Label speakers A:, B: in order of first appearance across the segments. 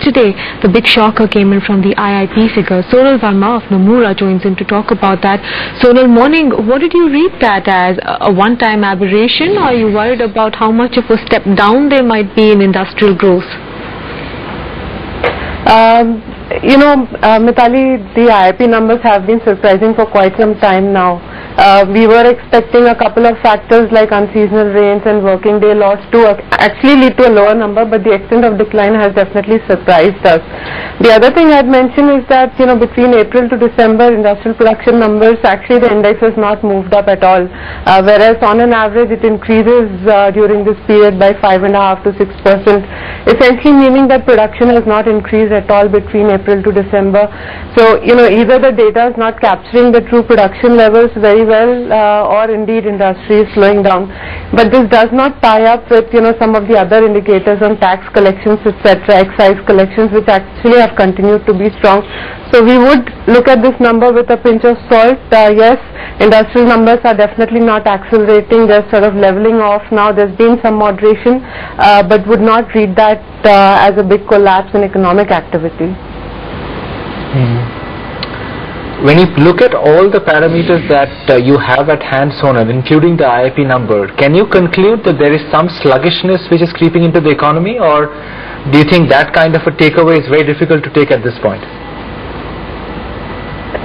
A: yesterday, the big shocker came in from the IIP figure. Sonal Verma of Nomura joins in to talk about that. Sonal, morning. What did you read that as? A one-time aberration, or are you worried about how much of a step down there might be in industrial growth?
B: Mithali, the IIP numbers have been surprising for quite some time now. We were expecting a couple of factors like unseasonal rains and working day loss to actually lead to a lower number, but the extent of decline has definitely surprised us. The other thing I'd mention is that, between April to December, industrial production numbers, actually the index has not moved up at all, whereas on an average it increases during this period by 5.5 to 6%, essentially meaning that production has not increased at all between April to December. So, either the data is not capturing the true production levels very well, or indeed industry is slowing down. But this does not tie up with, some of the other indicators on tax collections, etc., excise collections, which actually have continued to be strong. So we would look at this number with a pinch of salt. Yes, industrial numbers are definitely not accelerating. They're sort of leveling off now. There's been some moderation, but would not read that as a big collapse in economic activity.
C: When you look at all the parameters that you have at hand, Sonal, including the IIP number, can you conclude that there is some sluggishness which is creeping into the economy, or do you think that kind of a takeaway is very difficult to take at this point?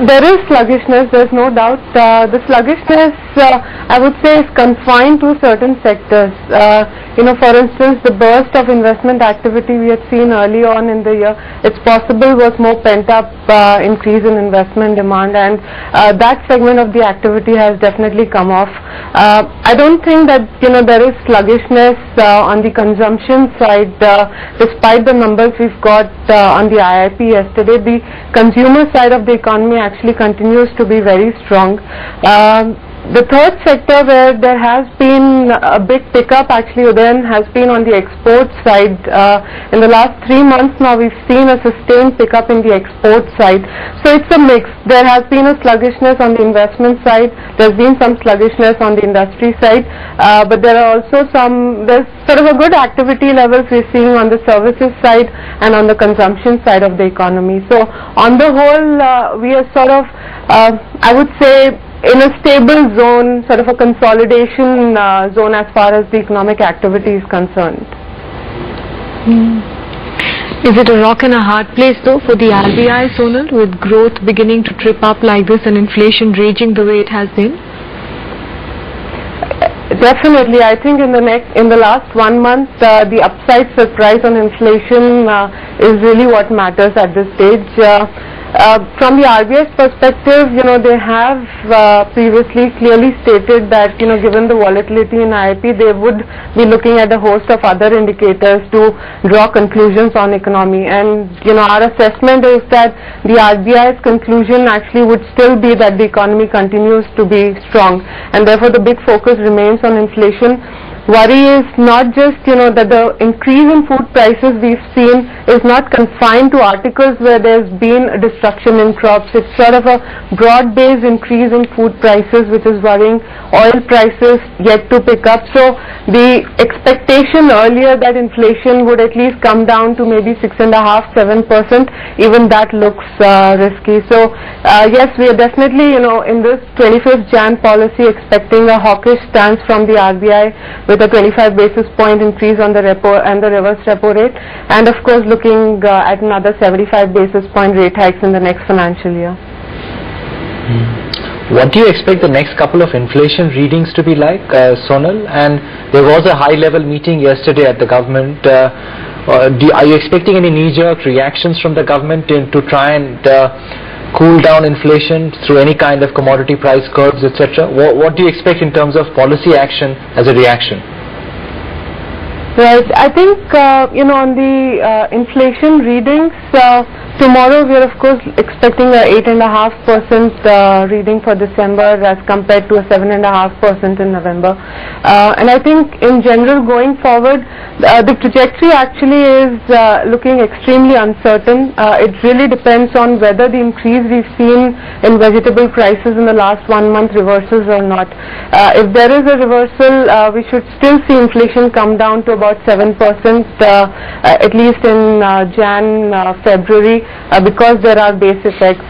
B: There is sluggishness, there's no doubt. The sluggishness, I would say, is confined to certain sectors. For instance, the burst of investment activity we had seen early on in the year, it's possible was more pent-up increase in investment demand, and that segment of the activity has definitely come off. I don't think that, there is sluggishness on the consumption side. Despite the numbers we've got on the IIP yesterday, the consumer side of the economy actually continues to be very strong. The third sector where there has been a big pickup actually then has been on the export side. In the last 3 months now we've seen a sustained pickup in the export side. So it's a mix. There has been a sluggishness on the investment side, there's been some sluggishness on the industry side, but there are also there's sort of a good activity levels we're seeing on the services side and on the consumption side of the economy. So on the whole, we are sort of, I would say, in a stable zone, sort of a consolidation zone as far as the economic activity is concerned.
A: Is it a rock and a hard place though for the RBI, Sonal, with growth beginning to trip up like this and inflation raging the way it has been?
B: Definitely, I think in the last 1 month, the upside surprise on inflation is really what matters at this stage. From the RBI's perspective, they have previously clearly stated that, given the volatility in IIP, they would be looking at a host of other indicators to draw conclusions on economy. And, our assessment is that the RBI's conclusion actually would still be that the economy continues to be strong. And therefore, the big focus remains on inflation. Worry is not just, that the increase in food prices we've seen is not confined to articles where there's been a destruction in crops. It's sort of a broad-based increase in food prices which is worrying. Oil prices yet to pick up. So the expectation earlier that inflation would at least come down to maybe 6.5–7%, even that looks risky. So yes, we are definitely, in this 25th Jan policy expecting a hawkish stance from the RBI with a 25 basis point increase on the repo and the reverse repo rate, and of course looking at another 75 basis point rate hikes in the next financial year.
C: What do you expect the next couple of inflation readings to be like, Sonal? And there was a high-level meeting yesterday at the government. Are you expecting any knee-jerk reactions from the government to try and cool down inflation through any kind of commodity price curves, etc.? What do you expect in terms of policy action as a reaction?
B: Right. I think, on the inflation readings, Tomorrow we are of course expecting a 8.5% reading for December as compared to a 7.5% in November. And I think in general going forward, the trajectory actually is looking extremely uncertain. It really depends on whether the increase we've seen in vegetable prices in the last 1 month reverses or not. If there is a reversal, we should still see inflation come down to about 7%, at least in February, because there are base effects.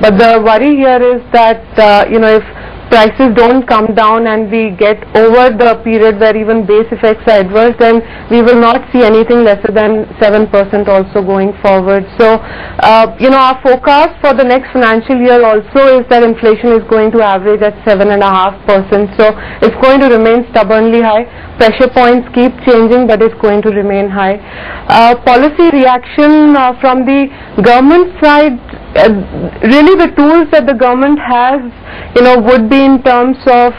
B: But the worry here is that if prices don't come down and we get over the period where even base effects are adverse, then we will not see anything lesser than 7% also going forward. So, our forecast for the next financial year also is that inflation is going to average at 7.5%. So, it's going to remain stubbornly high. Pressure points keep changing, but it's going to remain high. Policy reaction from the government side, really the tools that the government has, would be in terms of,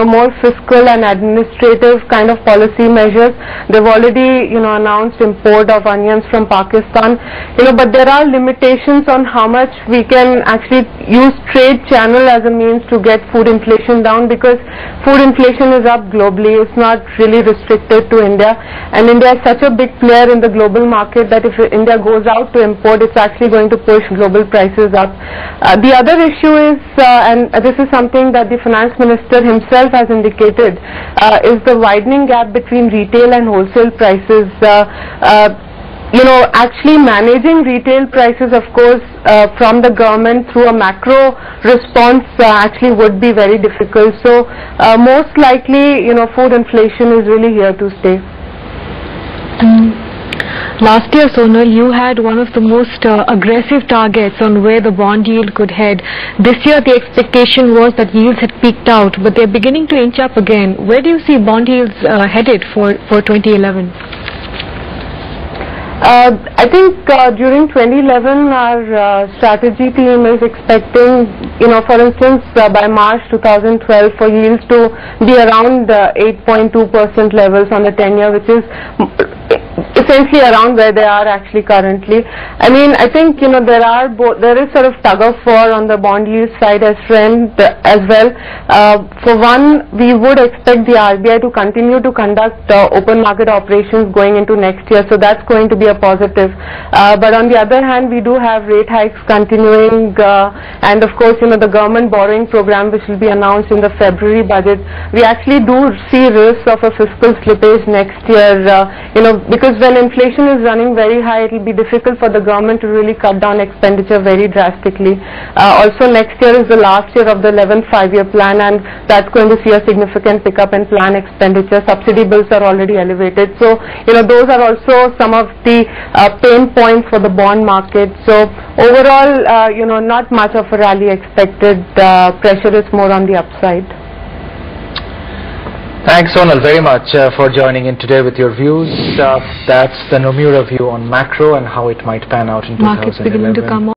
B: more fiscal and administrative kind of policy measures. They've already, announced import of onions from Pakistan, but there are limitations on how much we can actually use trade channel as a means to get food inflation down, because food inflation is up globally. It's not really restricted to India, and India is such a big player in the global market that if India goes out to import, it's actually going to push global prices up. The other issue is, and this is something that the finance minister himself has indicated, is the widening gap between retail and wholesale prices. Actually managing retail prices, of course, from the government through a macro response actually would be very difficult. So most likely, food inflation is really here to stay.
A: Last year, Sonal, you had one of the most aggressive targets on where the bond yield could head. This year, the expectation was that yields had peaked out, but they're beginning to inch up again. Where do you see bond yields headed for 2011?
B: I think during 2011 our strategy team is expecting, for instance, by March 2012 for yields to be around 8.2% levels on the 10-year, which is essentially around where they are actually currently. I mean, I think there is sort of tug of war on the bond yield side as well. For one, we would expect the RBI to continue to conduct open market operations going into next year, so that's going to be a positive. But on the other hand, we do have rate hikes continuing, and of course, the government borrowing program which will be announced in the February budget. We actually do see risks of a fiscal slippage next year, because when inflation is running very high, it will be difficult for the government to really cut down expenditure very drastically. Also, next year is the last year of the 11th five-year plan, and that's going to see a significant pickup in plan expenditure. Subsidy bills are already elevated, so those are also some of the pain points for the bond market. So overall, not much of a rally expected. Pressure is more on the upside.
C: Thanks, Sonal, very much for joining in today with your views. That's the Nomura view on macro and how it might pan out in 2011.
A: Markets beginning to come